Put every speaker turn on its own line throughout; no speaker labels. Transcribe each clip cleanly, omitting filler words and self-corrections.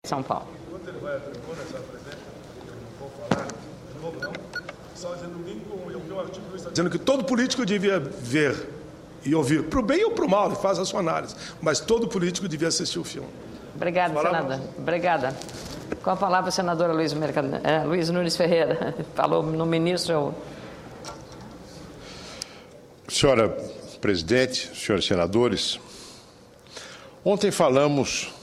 São Paulo.
Enquanto ele vai à tribuna, senhora presidente, eu não vou falar de novo, não. Só dizendo, eu vi um artigo que está dizendo que todo político devia ver e ouvir, para o bem ou para o mal, ele faz a sua análise, mas todo político devia assistir o filme.
Obrigada, senador. Obrigada. Com a palavra, a senadora Luiz Nunes Ferreira. Falou no ministro.
Senhora presidente, senhores senadores, ontem falamos,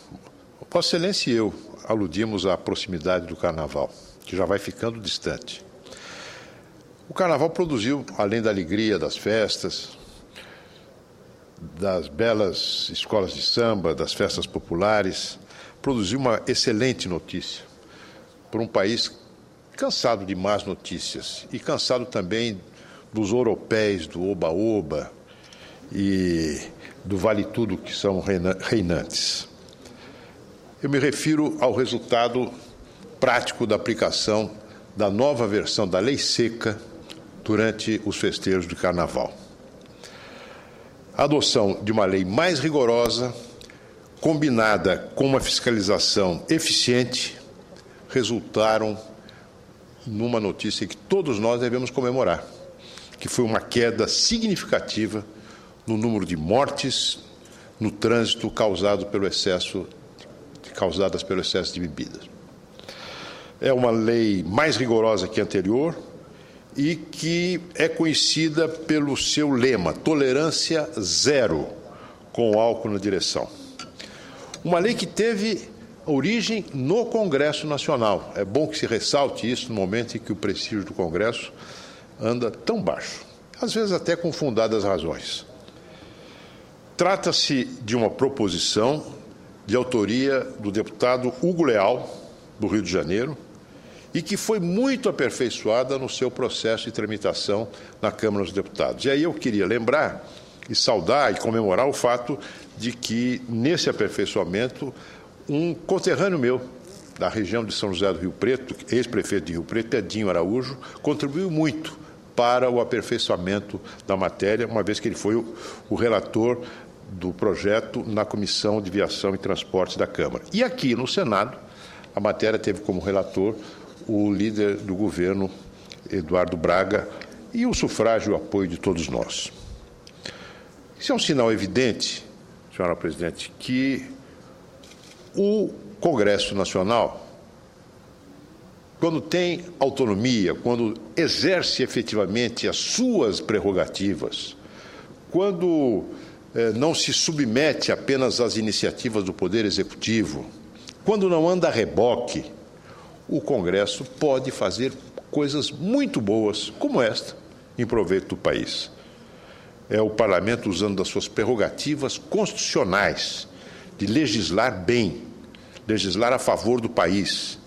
Vossa Excelência e eu aludimos à proximidade do Carnaval, que já vai ficando distante. O Carnaval produziu, além da alegria das festas, das belas escolas de samba, das festas populares, produziu uma excelente notícia para um país cansado de más notícias e cansado também dos ouropéis, do oba-oba e do vale-tudo que são reinantes. Eu me refiro ao resultado prático da aplicação da nova versão da Lei Seca durante os festejos de Carnaval. A adoção de uma lei mais rigorosa, combinada com uma fiscalização eficiente, resultaram numa notícia que todos nós devemos comemorar, que foi uma queda significativa no número de mortes no trânsito causadas pelo excesso de bebidas. É uma lei mais rigorosa que a anterior e que é conhecida pelo seu lema, tolerância zero com álcool na direção. Uma lei que teve origem no Congresso Nacional. É bom que se ressalte isso no momento em que o prestígio do Congresso anda tão baixo, às vezes até com fundadas razões. Trata-se de uma proposição de autoria do deputado Hugo Leal, do Rio de Janeiro, e que foi muito aperfeiçoada no seu processo de tramitação na Câmara dos Deputados. E aí eu queria lembrar e saudar e comemorar o fato de que, nesse aperfeiçoamento, um conterrâneo meu, da região de São José do Rio Preto, ex-prefeito de Rio Preto, Edinho Araújo, contribuiu muito para o aperfeiçoamento da matéria, uma vez que ele foi o relator do projeto na Comissão de Viação e Transportes da Câmara. E aqui, no Senado, a matéria teve como relator o líder do governo, Eduardo Braga, e o sufrágio e o apoio de todos nós. Isso é um sinal evidente, senhora presidente, que o Congresso Nacional, quando tem autonomia, quando exerce efetivamente as suas prerrogativas, quando não se submete apenas às iniciativas do Poder Executivo, quando não anda a reboque, o Congresso pode fazer coisas muito boas, como esta, em proveito do país. É o Parlamento usando das suas prerrogativas constitucionais de legislar bem, legislar a favor do país,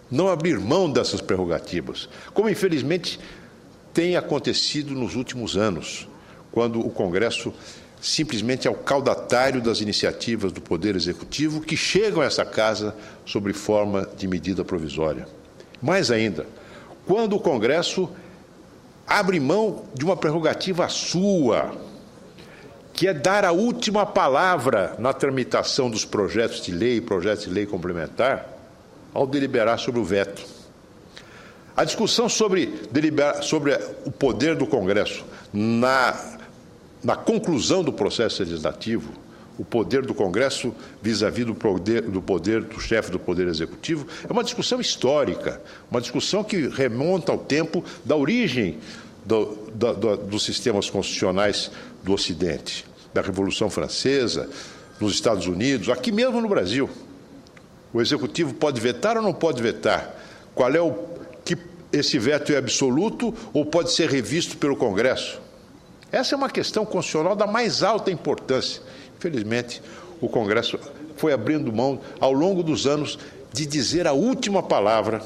não abrir mão dessas prerrogativas, como infelizmente tem acontecido nos últimos anos, quando o Congresso simplesmente é o caudatário das iniciativas do Poder Executivo que chegam a essa casa sob forma de medida provisória. Mais ainda, quando o Congresso abre mão de uma prerrogativa sua, que é dar a última palavra na tramitação dos projetos de lei e projetos de lei complementar, ao deliberar sobre o veto. A discussão sobre o poder do Congresso na conclusão do processo legislativo, o poder do Congresso vis-à-vis do poder do chefe do Poder Executivo, é uma discussão histórica, uma discussão que remonta ao tempo da origem dos sistemas constitucionais do Ocidente, da Revolução Francesa, nos Estados Unidos, aqui mesmo no Brasil. O Executivo pode vetar ou não pode vetar? Qual é esse veto é absoluto ou pode ser revisto pelo Congresso? Essa é uma questão constitucional da mais alta importância. Infelizmente, o Congresso foi abrindo mão, ao longo dos anos, de dizer a última palavra,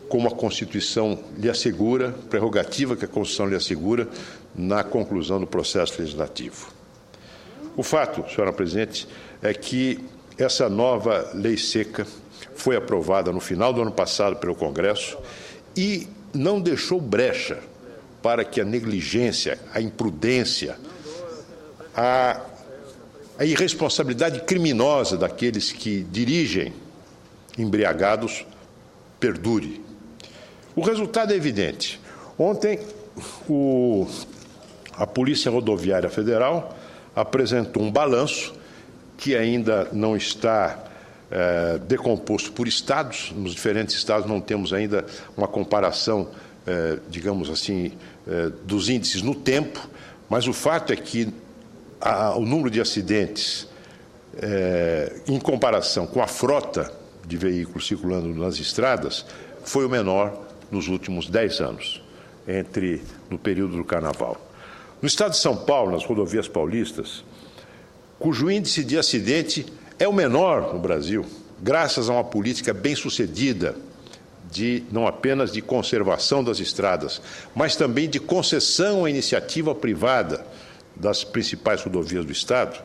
como a Constituição lhe assegura, prerrogativa que a Constituição lhe assegura, na conclusão do processo legislativo. O fato, senhora presidente, é que essa nova lei seca foi aprovada no final do ano passado pelo Congresso e não deixou brecha para que a negligência, a imprudência, a a irresponsabilidade criminosa daqueles que dirigem embriagados perdure. O resultado é evidente. Ontem, a Polícia Rodoviária Federal apresentou um balanço que ainda não está decomposto por estados. Nos diferentes estados não temos ainda uma comparação, digamos assim, dos índices no tempo, mas o fato é que o número de acidentes, em comparação com a frota de veículos circulando nas estradas, foi o menor nos últimos 10 anos, no período do Carnaval. No estado de São Paulo, nas rodovias paulistas, cujo índice de acidente é o menor no Brasil, graças a uma política bem-sucedida não apenas de conservação das estradas, mas também de concessão à iniciativa privada das principais rodovias do estado,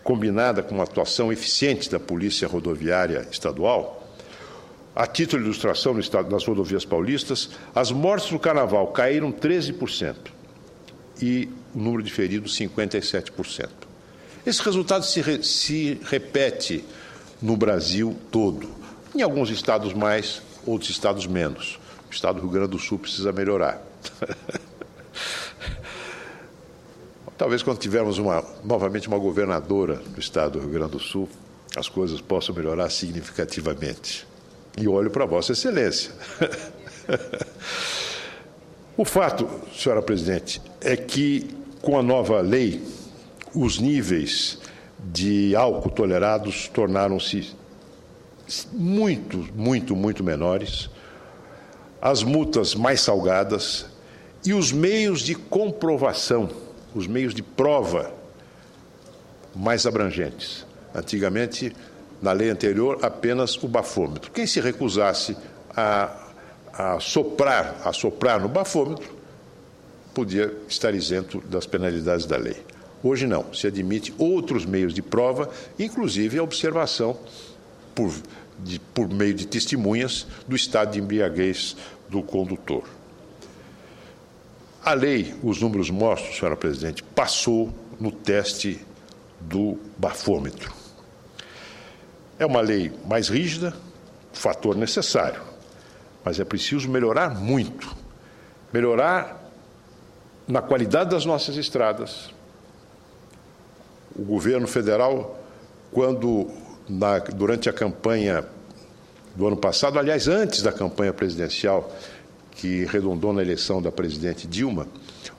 combinada com uma atuação eficiente da Polícia Rodoviária Estadual. A título de ilustração, no estado das rodovias paulistas, as mortes no Carnaval caíram 13% e o número de feridos 57%. Esse resultado se repete no Brasil todo. Em alguns estados mais, outros estados menos. O estado do Rio Grande do Sul precisa melhorar. Talvez quando tivermos novamente uma governadora do estado do Rio Grande do Sul, as coisas possam melhorar significativamente. E olho para Vossa Excelência. O fato, senhora presidente, é que com a nova lei, os níveis de álcool tolerados tornaram-se muito menores, as multas mais salgadas e os meios de comprovação, os meios de prova mais abrangentes. Antigamente, na lei anterior, apenas o bafômetro. Quem se recusasse a soprar no bafômetro podia estar isento das penalidades da lei. Hoje não, se admite outros meios de prova, inclusive a observação por meio de testemunhas do estado de embriaguez do condutor. A lei, os números mostram, senhora presidente, passou no teste do bafômetro. É uma lei mais rígida, fator necessário, mas é preciso melhorar muito. Melhorar na qualidade das nossas estradas. O governo federal, durante a campanha do ano passado, aliás, antes da campanha presidencial, que redundou na eleição da presidente Dilma,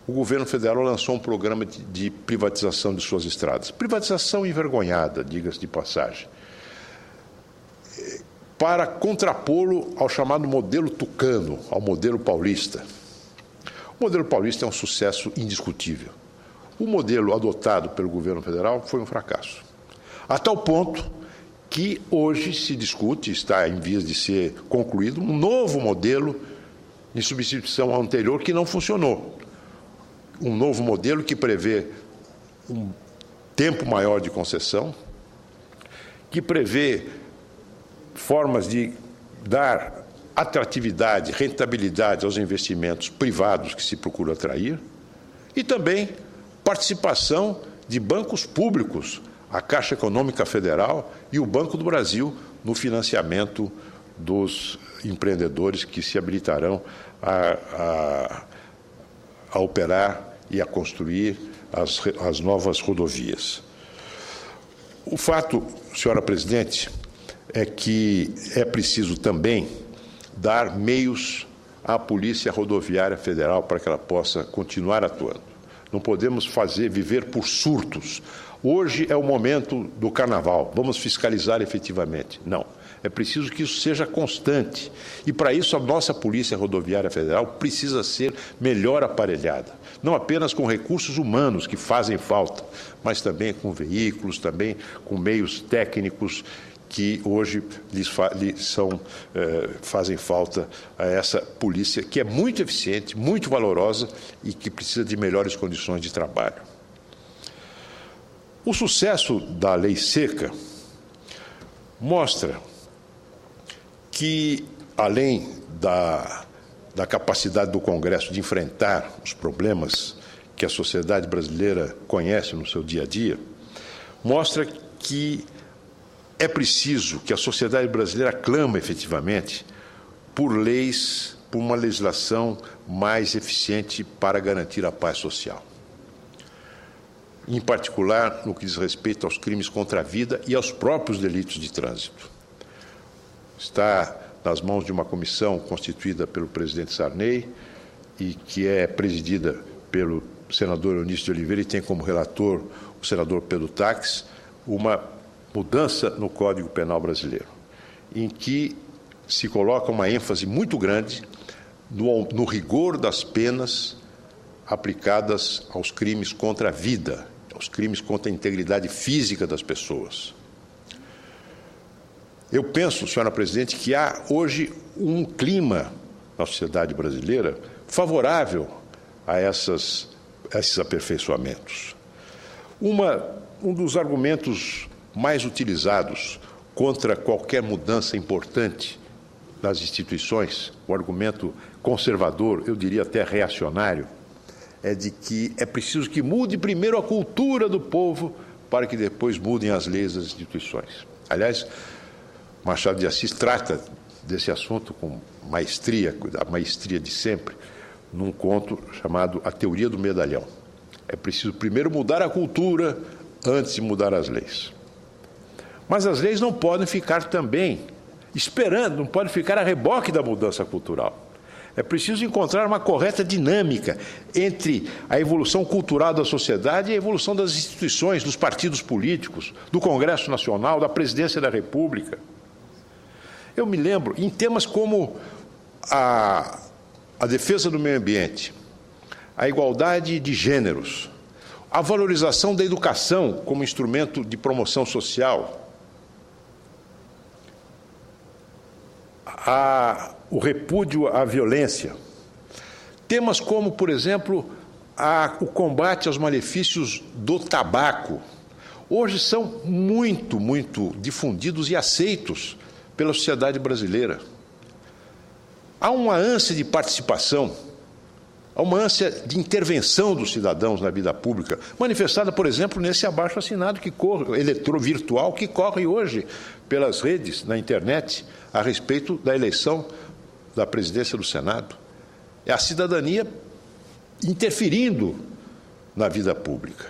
o governo federal lançou um programa de privatização de suas estradas. Privatização envergonhada, diga-se de passagem, para contrapô-lo ao chamado modelo tucano, ao modelo paulista. O modelo paulista é um sucesso indiscutível. O modelo adotado pelo governo federal foi um fracasso. A tal ponto que hoje se discute, está em vias de ser concluído, um novo modelo em substituição ao anterior que não funcionou. Um novo modelo que prevê um tempo maior de concessão, que prevê formas de dar atratividade, rentabilidade aos investimentos privados que se procura atrair e também participação de bancos públicos, a Caixa Econômica Federal e o Banco do Brasil no financiamento dos empreendedores que se habilitarão a operar e a construir as novas rodovias. O fato, senhora presidente, é que é preciso também dar meios à Polícia Rodoviária Federal para que ela possa continuar atuando. Não podemos viver por surtos. Hoje é o momento do Carnaval, vamos fiscalizar efetivamente. Não, é preciso que isso seja constante. E, para isso, a nossa Polícia Rodoviária Federal precisa ser melhor aparelhada. Não apenas com recursos humanos que fazem falta, mas também com veículos, também com meios técnicos que hoje fazem falta a essa polícia, que é muito eficiente, muito valorosa e que precisa de melhores condições de trabalho. O sucesso da Lei Seca mostra que, além da capacidade do Congresso de enfrentar os problemas que a sociedade brasileira conhece no seu dia a dia, mostra que é preciso que a sociedade brasileira clame efetivamente por leis, por uma legislação mais eficiente para garantir a paz social. Em particular, no que diz respeito aos crimes contra a vida e aos próprios delitos de trânsito. Está nas mãos de uma comissão constituída pelo presidente Sarney e que é presidida pelo senador Eunício de Oliveira e tem como relator o senador Pedro Taques, uma mudança no Código Penal brasileiro, em que se coloca uma ênfase muito grande no rigor das penas aplicadas aos crimes contra a vida, aos crimes contra a integridade física das pessoas. Eu penso, senhora presidente, que há hoje um clima na sociedade brasileira favorável a esses aperfeiçoamentos. Um dos argumentos mais utilizados contra qualquer mudança importante nas instituições, o argumento conservador, eu diria até reacionário, é de que é preciso que mude primeiro a cultura do povo para que depois mudem as leis das instituições. Aliás, Machado de Assis trata desse assunto com maestria, a maestria de sempre, num conto chamado A Teoria do Medalhão. É preciso primeiro mudar a cultura antes de mudar as leis. Mas as leis não podem ficar também esperando, não podem ficar a reboque da mudança cultural. É preciso encontrar uma correta dinâmica entre a evolução cultural da sociedade e a evolução das instituições, dos partidos políticos, do Congresso Nacional, da Presidência da República. Eu me lembro, em temas como a defesa do meio ambiente, a igualdade de gêneros, a valorização da educação como instrumento de promoção social, o repúdio à violência, temas como, por exemplo, o combate aos malefícios do tabaco, hoje são muito difundidos e aceitos pela sociedade brasileira. Há uma ânsia de participação, há uma ânsia de intervenção dos cidadãos na vida pública, manifestada, por exemplo, nesse abaixo-assinado virtual que corre hoje pelas redes, na internet, a respeito da eleição da presidência do Senado. É a cidadania interferindo na vida pública.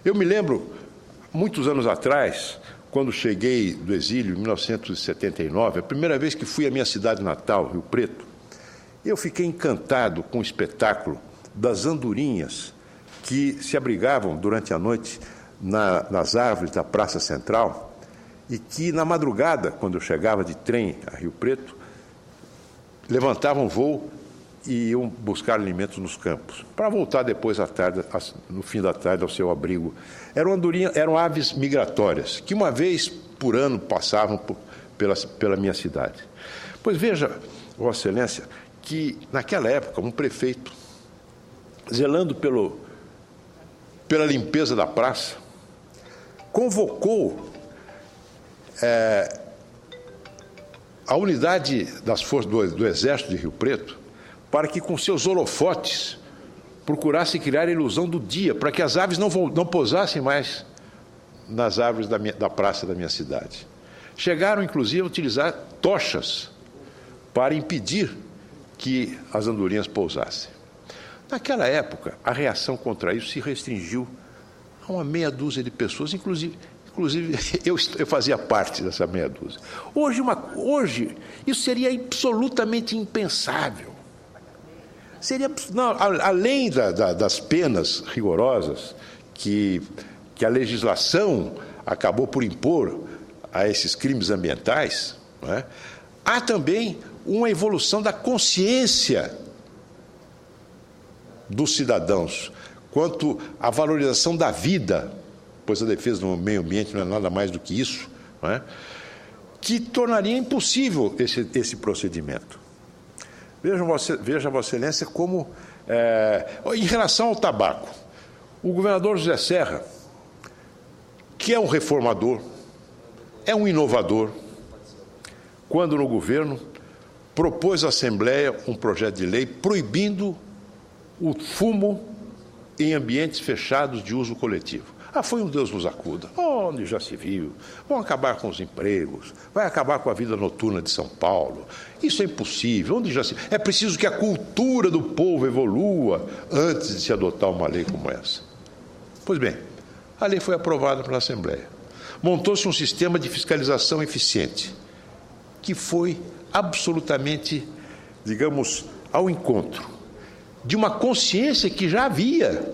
Eu me lembro, muitos anos atrás, quando cheguei do exílio, em 1979, a primeira vez que fui à minha cidade natal, Rio Preto, eu fiquei encantado com o espetáculo das andorinhas que se abrigavam durante a noite nas árvores da Praça Central e que, na madrugada, quando eu chegava de trem a Rio Preto, levantavam voo e iam buscar alimentos nos campos, para voltar depois à tarde, no fim da tarde, ao seu abrigo. Eram aves migratórias, que uma vez por ano passavam pela minha cidade. Pois veja, Vossa Excelência, que naquela época um prefeito, zelando pela limpeza da praça, convocou a unidade das forças do Exército de Rio Preto para que, com seus holofotes, procurasse criar a ilusão do dia, para que as aves não pousassem mais nas árvores da praça da minha cidade. Chegaram, inclusive, a utilizar tochas para impedir que as andorinhas pousassem. Naquela época, a reação contra isso se restringiu a uma meia dúzia de pessoas, inclusive eu fazia parte dessa meia dúzia. Hoje isso seria absolutamente impensável. Além das penas rigorosas que a legislação acabou por impor a esses crimes ambientais, não é? Há também uma evolução da consciência dos cidadãos quanto à valorização da vida, pois a defesa do meio ambiente não é nada mais do que isso, não é? Que tornaria impossível esse procedimento. Veja, Vossa Excelência, como, em relação ao tabaco, o governador José Serra, que é um reformador, é um inovador, quando no governo propôs à Assembleia um projeto de lei proibindo o fumo em ambientes fechados de uso coletivo. Ah, foi um Deus nos acuda. Onde já se viu? Vão acabar com os empregos, vai acabar com a vida noturna de São Paulo. Isso é impossível. Onde já se... É preciso que a cultura do povo evolua antes de se adotar uma lei como essa. Pois bem, a lei foi aprovada pela Assembleia. Montou-se um sistema de fiscalização eficiente, que foi absolutamente, digamos, ao encontro de uma consciência que já havia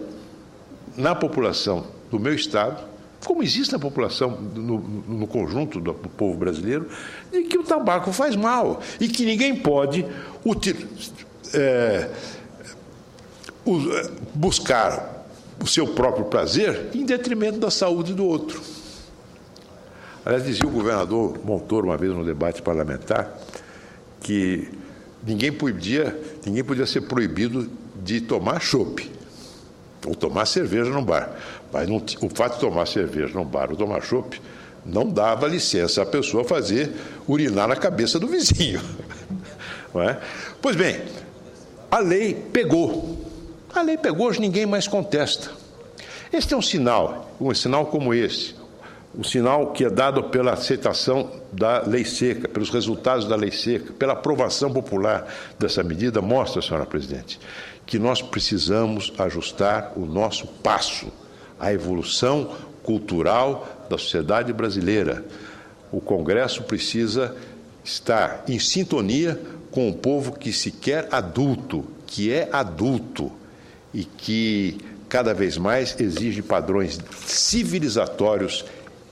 na população do meu Estado, como existe na população, no conjunto do povo brasileiro, de que o tabaco faz mal e que ninguém pode buscar o seu próprio prazer em detrimento da saúde do outro. Aliás, dizia o governador Montoro uma vez no debate parlamentar que ninguém podia ser proibido de tomar chopp ou tomar cerveja num bar. Mas o fato de tomar cerveja num bar ou tomar chopp não dava licença à pessoa fazer urinar na cabeça do vizinho. Não é? Pois bem, a lei pegou. A lei pegou, hoje ninguém mais contesta. Este é um sinal como esse, um sinal que é dado pela aceitação da lei seca, pelos resultados da lei seca, pela aprovação popular dessa medida, mostra, senhora presidente, que nós precisamos ajustar o nosso passo à evolução cultural da sociedade brasileira. O Congresso precisa estar em sintonia com o povo que se quer adulto, que é adulto e que cada vez mais exige padrões civilizatórios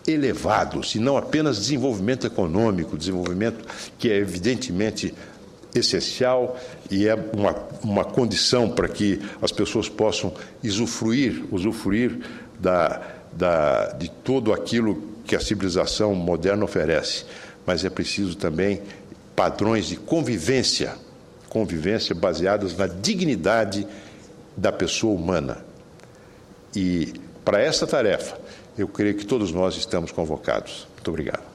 elevados, e não apenas desenvolvimento econômico, desenvolvimento que é evidentemente essencial e é uma condição para que as pessoas possam usufruir de tudo aquilo que a civilização moderna oferece. Mas é preciso também padrões de convivência baseadas na dignidade da pessoa humana. E para essa tarefa, eu creio que todos nós estamos convocados. Muito obrigado.